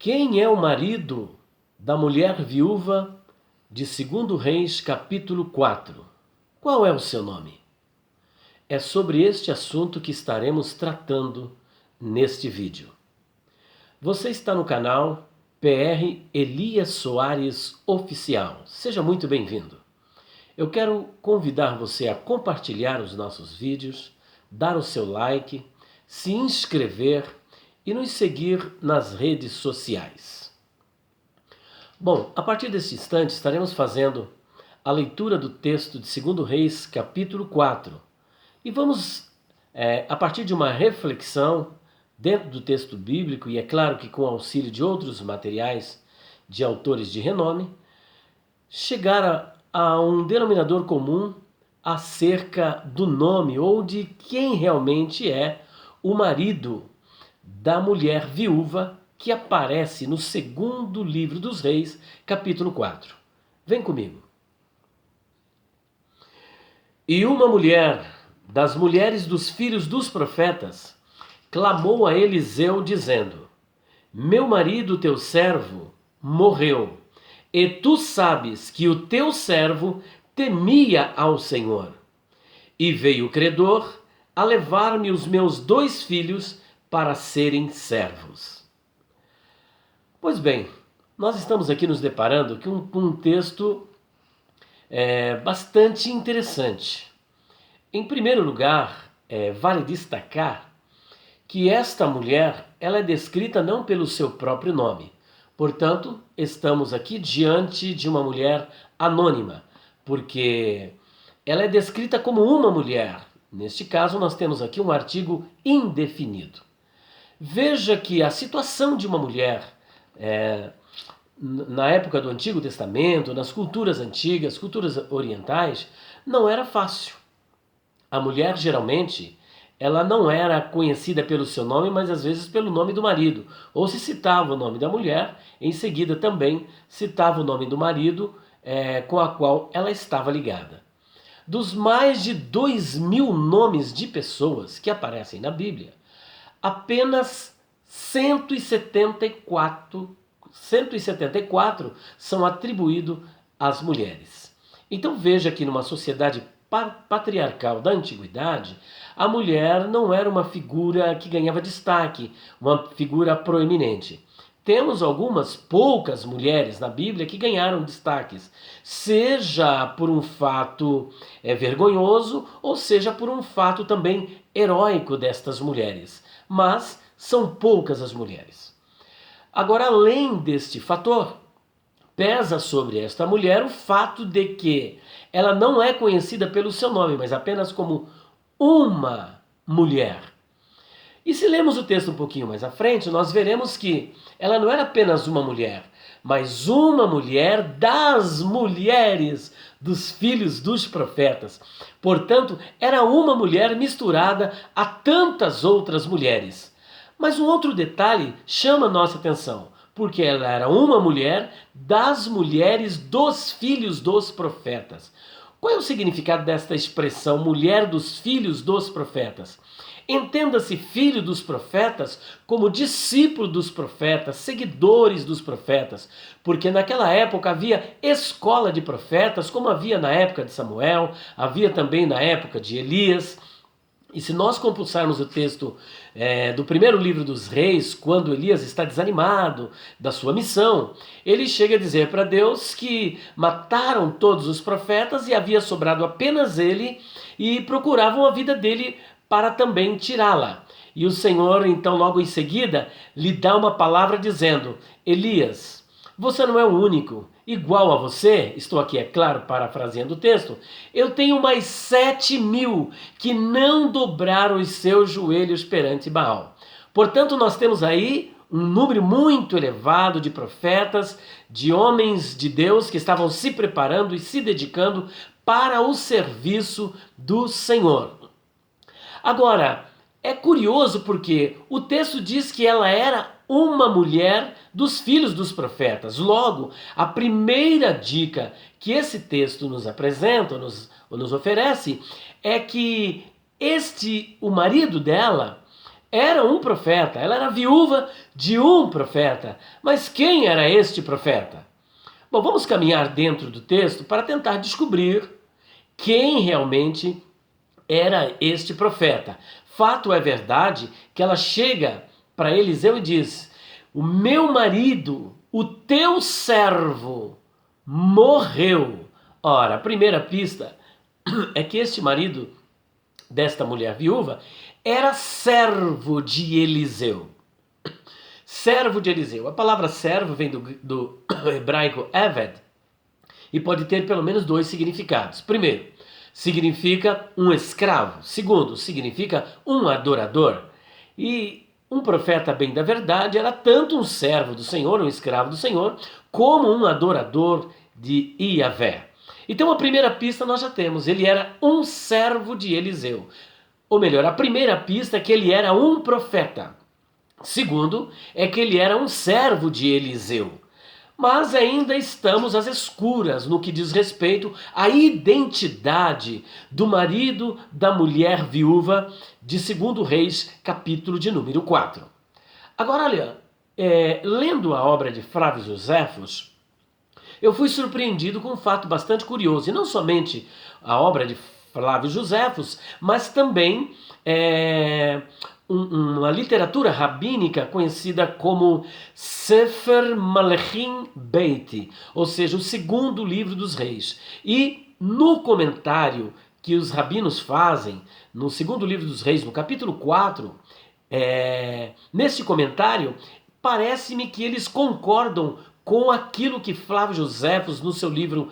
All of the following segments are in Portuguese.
Quem é o marido da mulher viúva de 2 Reis, capítulo 4? Qual é o seu nome? É sobre este assunto que estaremos tratando neste vídeo. Você está no canal PR Elias Soares Oficial. Seja muito bem-vindo. Eu quero convidar você a compartilhar os nossos vídeos, dar o seu like, se inscrever e nos seguir nas redes sociais. Bom, a partir deste instante estaremos fazendo a leitura do texto de 2 Reis, capítulo 4. E vamos, a partir de uma reflexão dentro do texto bíblico, e é claro que com o auxílio de outros materiais de autores de renome, chegar a um denominador comum acerca do nome ou de quem realmente é o marido da mulher viúva que aparece no segundo livro dos Reis, capítulo 4. Vem comigo. E uma mulher das mulheres dos filhos dos profetas clamou a Eliseu dizendo: meu marido, teu servo, morreu, e tu sabes que o teu servo temia ao Senhor. E veio o credor a levar-me os meus 2 filhos para serem servos. Pois bem, nós estamos aqui nos deparando com um texto bastante interessante. Em primeiro lugar, vale destacar que esta mulher ela é descrita não pelo seu próprio nome. Portanto, estamos aqui diante de uma mulher anônima, porque ela é descrita como uma mulher. Neste caso, nós temos aqui um artigo indefinido. Veja que a situação de uma mulher na época do Antigo Testamento, nas culturas antigas, culturas orientais, não era fácil. A mulher, geralmente, ela não era conhecida pelo seu nome, mas às vezes pelo nome do marido. Ou se citava o nome da mulher, em seguida também citava o nome do marido com a qual ela estava ligada. Dos mais de 2.000 nomes de pessoas que aparecem na Bíblia, apenas 174 são atribuídos às mulheres. Então veja que numa sociedade patriarcal da antiguidade, a mulher não era uma figura que ganhava destaque, uma figura proeminente. Temos algumas poucas mulheres na Bíblia que ganharam destaques, seja por um fato vergonhoso, ou seja por um fato também heróico destas mulheres. Mas são poucas as mulheres. Agora, além deste fator, pesa sobre esta mulher o fato de que ela não é conhecida pelo seu nome, mas apenas como uma mulher. E se lermos o texto um pouquinho mais à frente, nós veremos que ela não era apenas uma mulher, mas uma mulher das mulheres dos filhos dos profetas. Portanto, era uma mulher misturada a tantas outras mulheres. Mas um outro detalhe chama nossa atenção, porque ela era uma mulher das mulheres dos filhos dos profetas. Qual é o significado desta expressão, mulher dos filhos dos profetas? Entenda-se filho dos profetas como discípulo dos profetas, seguidores dos profetas, porque naquela época havia escola de profetas, como havia na época de Samuel, havia também na época de Elias. E se nós compulsarmos o texto do primeiro livro dos Reis, quando Elias está desanimado da sua missão, ele chega a dizer para Deus que mataram todos os profetas e havia sobrado apenas ele e procuravam a vida dele para também tirá-la. E o Senhor, então, logo em seguida, lhe dá uma palavra dizendo: Elias, você não é o único. Igual a você, estou aqui, é claro, parafraseando o texto, eu tenho mais 7.000 que não dobraram os seus joelhos perante Baal. Portanto, nós temos aí um número muito elevado de profetas, de homens de Deus que estavam se preparando e se dedicando para o serviço do Senhor. Agora, é curioso porque o texto diz que ela era uma mulher dos filhos dos profetas. Logo, a primeira dica que esse texto nos apresenta, nos oferece, é que o marido dela, era um profeta, ela era viúva de um profeta. Mas quem era este profeta? Bom, vamos caminhar dentro do texto para tentar descobrir quem realmente era este profeta. Fato é verdade que ela chega para Eliseu e diz: o meu marido, o teu servo, morreu. Ora, a primeira pista é que este marido desta mulher viúva era servo de Eliseu. Servo de Eliseu. A palavra servo vem do hebraico eved e pode ter pelo menos dois significados. Primeiro, significa um escravo. Segundo, significa um adorador. E um profeta bem da verdade era tanto um servo do Senhor, um escravo do Senhor, como um adorador de Iavé. Então a primeira pista nós já temos, ele era um servo de Eliseu. Ou melhor, a primeira pista é que ele era um profeta. Segundo, é que ele era um servo de Eliseu. Mas ainda estamos às escuras no que diz respeito à identidade do marido da mulher viúva de 2 Reis, capítulo de número 4. Agora, olha, lendo a obra de Flávio Joséfos, eu fui surpreendido com um fato bastante curioso. E não somente a obra de Flávio Joséfos, mas também uma literatura rabínica conhecida como Sefer Malachim Beiti, ou seja, o segundo livro dos reis. E no comentário que os rabinos fazem, no segundo livro dos reis, no capítulo 4, nesse comentário, parece-me que eles concordam com aquilo que Flávio Joséfos, no seu livro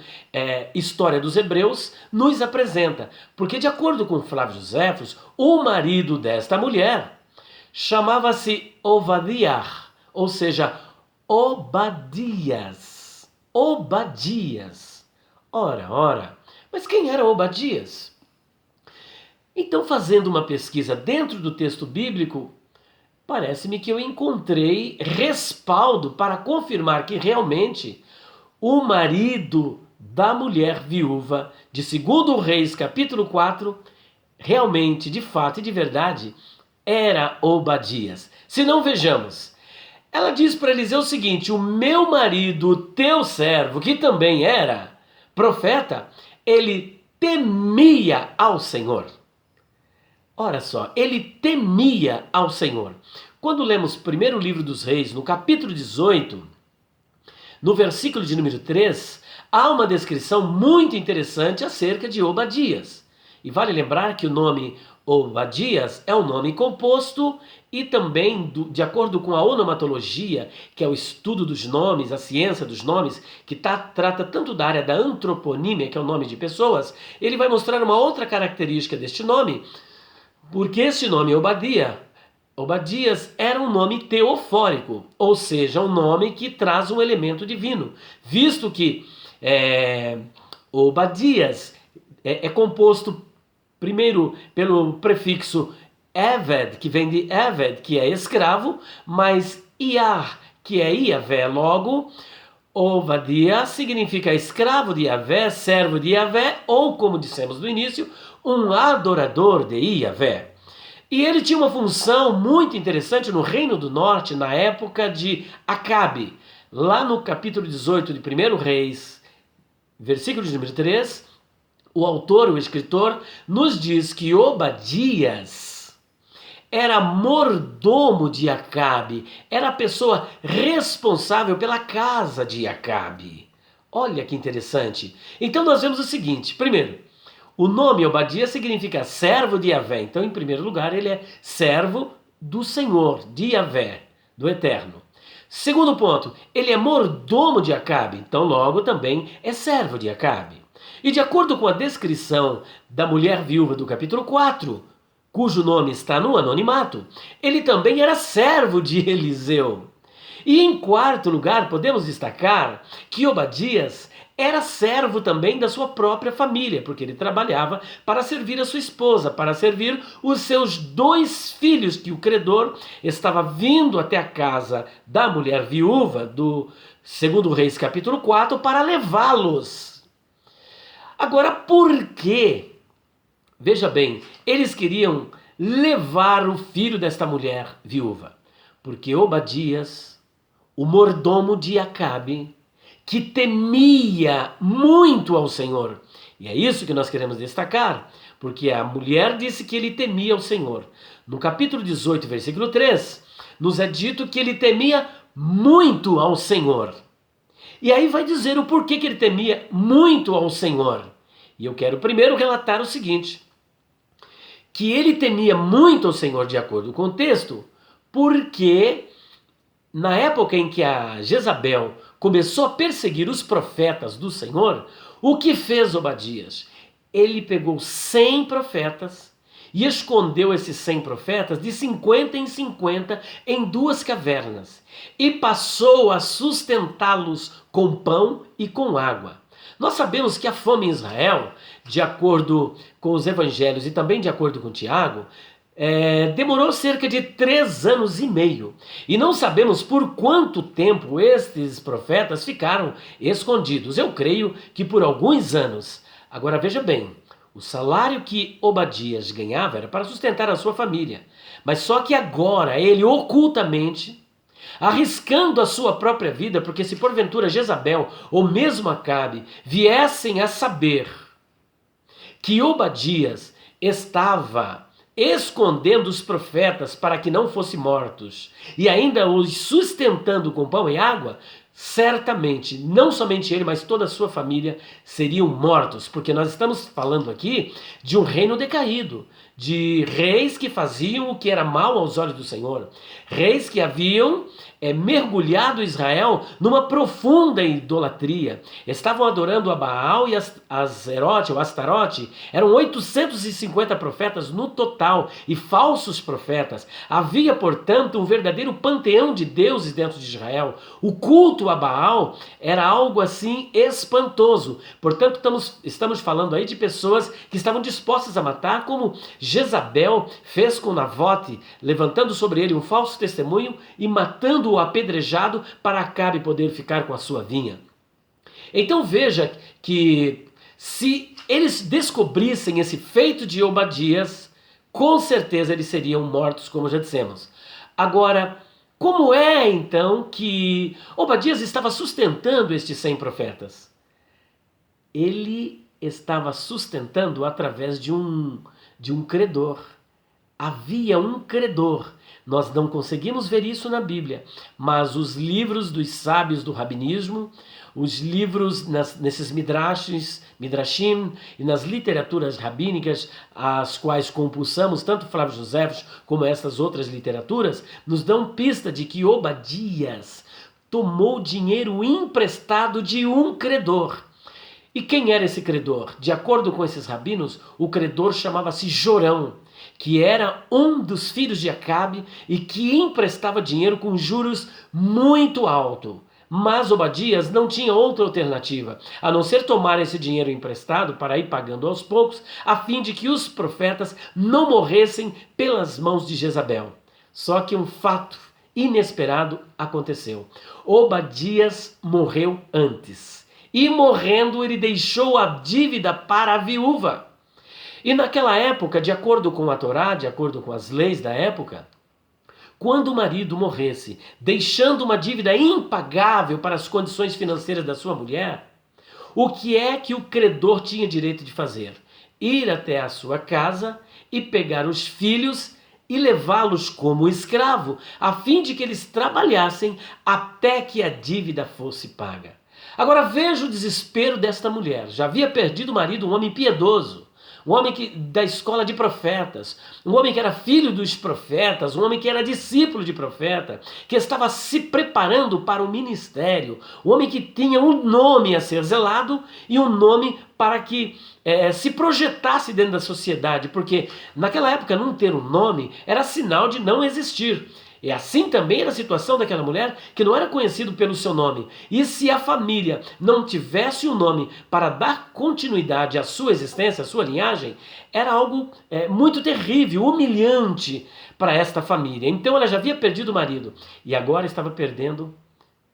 História dos Hebreus, nos apresenta. Porque, de acordo com Flávio Joséfos, o marido desta mulher chamava-se Ovadiah, ou seja, Obadias. Obadias. Ora, mas quem era Obadias? Então, fazendo uma pesquisa dentro do texto bíblico, parece-me que eu encontrei respaldo para confirmar que realmente o marido da mulher viúva de 2 Reis, capítulo 4, realmente, de fato e de verdade, era Obadias. Se não, vejamos. Ela diz para Eliseu o seguinte: o meu marido, o teu servo, que também era profeta, ele temia ao Senhor. Ora só, ele temia ao Senhor. Quando lemos o primeiro livro dos reis, no capítulo 18, no versículo de número 3, há uma descrição muito interessante acerca de Obadias. E vale lembrar que o nome Obadias é um nome composto e também, de acordo com a onomatologia, que é o estudo dos nomes, a ciência dos nomes, que trata tanto da área da antroponímia, que é o nome de pessoas, ele vai mostrar uma outra característica deste nome, porque esse nome Obadias era um nome teofórico, ou seja, um nome que traz um elemento divino, visto que Obadias é composto primeiro pelo prefixo Eved, que vem de Eved, que é escravo, mas Iar, que é Iavé. Logo, Ovadia significa escravo de Iavé, servo de Iavé, ou, como dissemos no início, um adorador de Iavé. E ele tinha uma função muito interessante no Reino do Norte, na época de Acabe. Lá no capítulo 18 de 1 Reis, versículo de número 3, o autor, o escritor, nos diz que Obadias era mordomo de Acabe, era a pessoa responsável pela casa de Acabe. Olha que interessante. Então nós vemos o seguinte: primeiro, o nome Obadias significa servo de Iavé. Então, em primeiro lugar, ele é servo do Senhor, de Iavé, do Eterno. Segundo ponto, ele é mordomo de Acabe. Então, logo, também é servo de Acabe. E de acordo com a descrição da mulher viúva do capítulo 4, cujo nome está no anonimato, ele também era servo de Eliseu. E em quarto lugar, podemos destacar que Obadias era servo também da sua própria família, porque ele trabalhava para servir a sua esposa, para servir os seus 2 filhos, que o credor estava vindo até a casa da mulher viúva do 2 Reis capítulo 4 para levá-los. Agora, por quê? Veja bem, eles queriam levar o filho desta mulher viúva. Porque Obadias, o mordomo de Acabe, que temia muito ao Senhor. E é isso que nós queremos destacar, porque a mulher disse que ele temia ao Senhor. No capítulo 18, versículo 3, nos é dito que ele temia muito ao Senhor. E aí vai dizer o porquê que ele temia muito ao Senhor. E eu quero primeiro relatar o seguinte, que ele temia muito ao Senhor de acordo com o texto, porque na época em que a Jezabel começou a perseguir os profetas do Senhor, o que fez Obadias? Ele pegou 100 profetas e escondeu esses 100 profetas de 50 em 50 em 2 cavernas e passou a sustentá-los com pão e com água. Nós sabemos que a fome em Israel, de acordo com os evangelhos e também de acordo com Tiago, demorou cerca de 3 anos e meio. E não sabemos por quanto tempo estes profetas ficaram escondidos. Eu creio que por alguns anos. Agora veja bem, o salário que Obadias ganhava era para sustentar a sua família. Mas só que agora ele ocultamente, arriscando a sua própria vida, porque se porventura Jezabel ou mesmo Acabe viessem a saber que Obadias estava escondendo os profetas para que não fossem mortos e ainda os sustentando com pão e água, certamente, não somente ele, mas toda a sua família seriam mortos, porque nós estamos falando aqui de um reino decaído, de reis que faziam o que era mal aos olhos do Senhor, reis que haviam mergulhado Israel numa profunda idolatria, estavam adorando a Baal e Azerote, ou Astarote, eram 850 profetas no total, e falsos profetas, havia portanto um verdadeiro panteão de deuses dentro de Israel, o culto a Baal era algo assim espantoso, portanto estamos falando aí de pessoas que estavam dispostas a matar, como Jezabel fez com Nabote, levantando sobre ele um falso testemunho e matando-o apedrejado para Acabe poder ficar com a sua vinha. Então veja que se eles descobrissem esse feito de Obadias, com certeza eles seriam mortos, como já dissemos. Agora, como é então que Obadias estava sustentando estes 100 profetas? Ele estava sustentando através de um credor. Havia um credor. Nós não conseguimos ver isso na Bíblia, mas os livros dos sábios do rabinismo, os livros nesses midrashim e nas literaturas rabínicas, as quais compulsamos, tanto Flávio Josefo como essas outras literaturas, nos dão pista de que Obadias tomou dinheiro emprestado de um credor. E quem era esse credor? De acordo com esses rabinos, o credor chamava-se Jorão, que era um dos filhos de Acabe e que emprestava dinheiro com juros muito altos. Mas Obadias não tinha outra alternativa, a não ser tomar esse dinheiro emprestado para ir pagando aos poucos, a fim de que os profetas não morressem pelas mãos de Jezabel. Só que um fato inesperado aconteceu. Obadias morreu antes. E morrendo, ele deixou a dívida para a viúva. E naquela época, de acordo com a Torá, de acordo com as leis da época, quando o marido morresse, deixando uma dívida impagável para as condições financeiras da sua mulher, o que é que o credor tinha direito de fazer? Ir até a sua casa e pegar os filhos e levá-los como escravo, a fim de que eles trabalhassem até que a dívida fosse paga. Agora veja o desespero desta mulher. Já havia perdido o marido, um homem piedoso, um homem da escola de profetas, um homem que era filho dos profetas, um homem que era discípulo de profeta, que estava se preparando para o ministério, um homem que tinha um nome a ser zelado e um nome para que se projetasse dentro da sociedade, porque naquela época não ter um nome era sinal de não existir. E assim também era a situação daquela mulher que não era conhecido pelo seu nome. E se a família não tivesse um nome para dar continuidade à sua existência, à sua linhagem, era algo muito terrível, humilhante para esta família. Então ela já havia perdido o marido e agora estava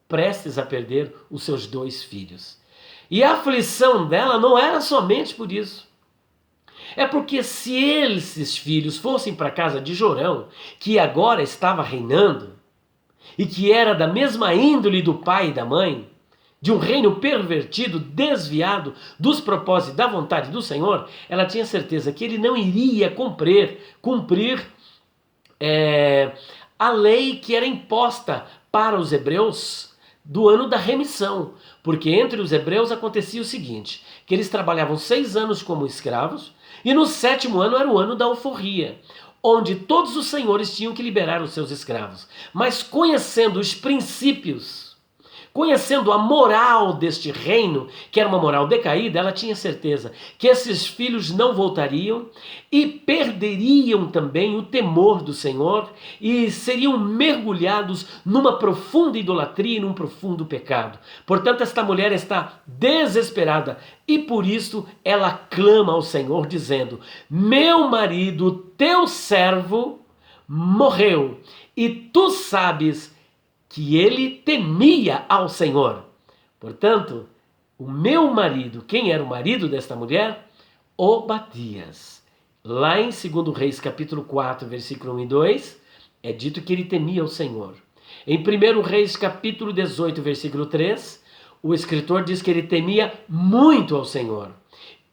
prestes a perder os seus 2 filhos. E a aflição dela não era somente por isso. É porque se esses filhos fossem para a casa de Jorão, que agora estava reinando, e que era da mesma índole do pai e da mãe, de um reino pervertido, desviado dos propósitos da vontade do Senhor, ela tinha certeza que ele não iria cumprir a lei que era imposta para os hebreus do ano da remissão. Porque entre os hebreus acontecia o seguinte, que eles trabalhavam 6 anos como escravos, e no 7º ano era o ano da alforria, onde todos os senhores tinham que liberar os seus escravos. Mas conhecendo os princípios, conhecendo a moral deste reino, que era uma moral decaída, ela tinha certeza que esses filhos não voltariam e perderiam também o temor do Senhor e seriam mergulhados numa profunda idolatria e num profundo pecado. Portanto, esta mulher está desesperada e por isso ela clama ao Senhor dizendo: meu marido, teu servo, morreu e tu sabes que ele temia ao Senhor. Portanto, o meu marido, quem era o marido desta mulher? Obadias. Lá em 2 Reis capítulo 4, versículo 1 e 2, é dito que ele temia ao Senhor. Em 1 Reis capítulo 18, versículo 3, o escritor diz que ele temia muito ao Senhor.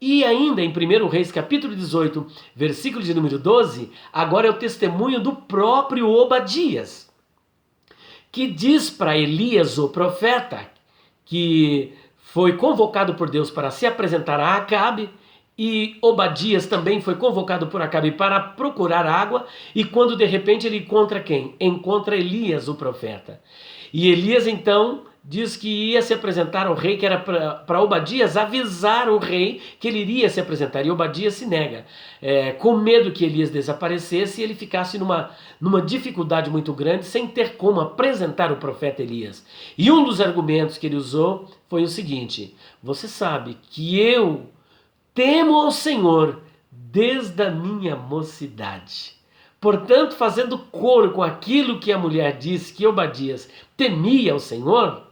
E ainda em 1 Reis capítulo 18, versículo de número 12, agora é o testemunho do próprio Obadias, que diz para Elias, o profeta, que foi convocado por Deus para se apresentar a Acabe, e Obadias também foi convocado por Acabe para procurar água, e quando de repente ele encontra quem? Encontra Elias, o profeta. E Elias então diz que ia se apresentar ao rei, que era para Obadias avisar o rei que ele iria se apresentar. E Obadias se nega, com medo que Elias desaparecesse e ele ficasse numa dificuldade muito grande, sem ter como apresentar o profeta Elias. E um dos argumentos que ele usou foi o seguinte: você sabe que eu temo ao Senhor desde a minha mocidade. Portanto, fazendo coro com aquilo que a mulher disse, que Obadias temia ao Senhor,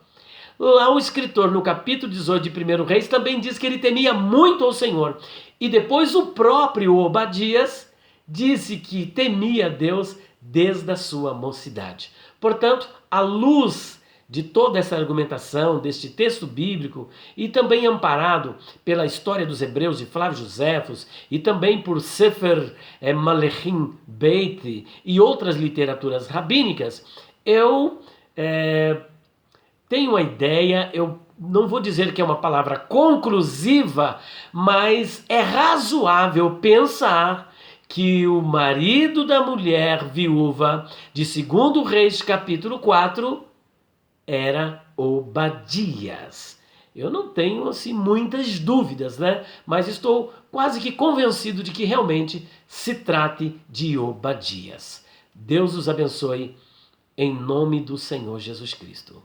lá o escritor, no capítulo 18 de 1 Reis, também diz que ele temia muito ao Senhor. E depois o próprio Obadias disse que temia a Deus desde a sua mocidade. Portanto, à luz de toda essa argumentação, deste texto bíblico, e também amparado pela história dos hebreus de Flávio Joséfos, e também por Sefer Malachim Beit e outras literaturas rabínicas, eu tenho uma ideia, eu não vou dizer que é uma palavra conclusiva, mas é razoável pensar que o marido da mulher viúva de 2 Reis capítulo 4 era Obadias. Eu não tenho assim muitas dúvidas, né? Mas estou quase que convencido de que realmente se trate de Obadias. Deus os abençoe em nome do Senhor Jesus Cristo.